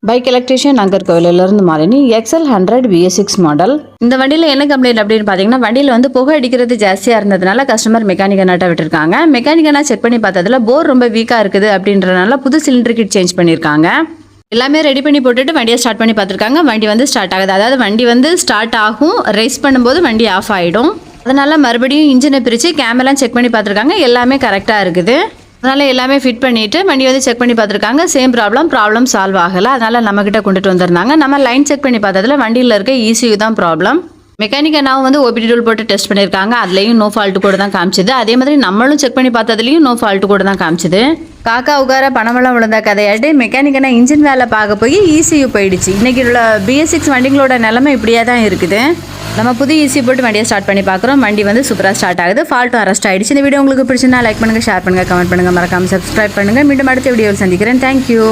Bike electrician நாகர்கோவிலிருந்து Malini XL100 BS6 model. இந்த வண்டியில் என்ன கம்ப்ளைண்ட் அப்படின்னு பார்த்தீங்கன்னா, வண்டியில் வந்து புகை அடிக்கிறது ஜாஸ்தியாக இருந்ததுனால கஸ்டமர் மெக்கானிக்கனாட்ட விட்டுருக்காங்க. மெக்கானிக்கனா செக் பண்ணி பார்த்ததுல போர் ரொம்ப வீக்காக இருக்குது அப்படின்றனால புது சிலிண்டர் கிட் சேஞ்ச் பண்ணியிருக்காங்க. எல்லாமே ரெடி பண்ணி போட்டுட்டு வண்டியை ஸ்டார்ட் பண்ணி பார்த்துருக்காங்க. வண்டி வந்து ஸ்டார்ட் ஆகுது. அதாவது வண்டி வந்து ஸ்டார்ட் ஆகும், ரேஸ் பண்ணும்போது வண்டி ஆஃப் ஆகிடும். அதனால மறுபடியும் இன்ஜினை பிரித்து கேமெல்லாம் செக் பண்ணி பார்த்துருக்காங்க. எல்லாமே கரெக்டாக இருக்குது. அதனால் எல்லாமே ஃபிட் பண்ணிவிட்டு வண்டி வந்து செக் பண்ணி பார்த்துருக்காங்க. சேம் ப்ராப்ளம் சால்வ் ஆகலை. அதனால் நம்மக்கிட்ட கொண்டுட்டு வந்திருந்தாங்க. நம்ம லைன் செக் பண்ணி பார்த்ததுல வண்டியில் இருக்க ECU தான் ப்ராப்ளம். மெக்கானிக்கனாவும் வந்து OPD டூல் போட்டு டெஸ்ட் பண்ணியிருக்காங்க. அதுலேயும் நோ ஃபால்ட்டு கூட தான் காமிச்சுது. அதே மாதிரி நம்மளும் செக் பண்ணி பார்த்ததுலேயும் நோ ஃபால்ட்டு கூட தான் காமிச்சுது. காக்கா உகார பணமெல்லாம் விழுந்த கதையாட்டு மெக்கானிக்கனா இன்ஜின் வேலை பார்க்க போய் ECU போயிடுச்சு. இன்றைக்கி உள்ள BS6 வண்டிங்களோட நிலைமை இப்படியே தான் இருக்குது. நம்ம புது ECU போட்டு வண்டியை ஸ்டார்ட் பண்ணி பார்க்குறோம். வண்டி வந்து சூப்பராக ஸ்டார்ட் ஆகுது. ஃபால்ட்டும் அரெஸ்ட் ஆகிடுச்சு. இந்த வீடியோ உங்களுக்கு பிடிச்சிருந்தா லைக் பண்ணுங்கள், ஷேர் பண்ணுங்கள், கமெண்ட் பண்ணுங்கள், மறக்காமல் சப்ஸ்கிரைப் பண்ணுங்கள். மீண்டும் அடுத்த வீடியோவில் சந்திக்கிறேன். தேங்க்யூ.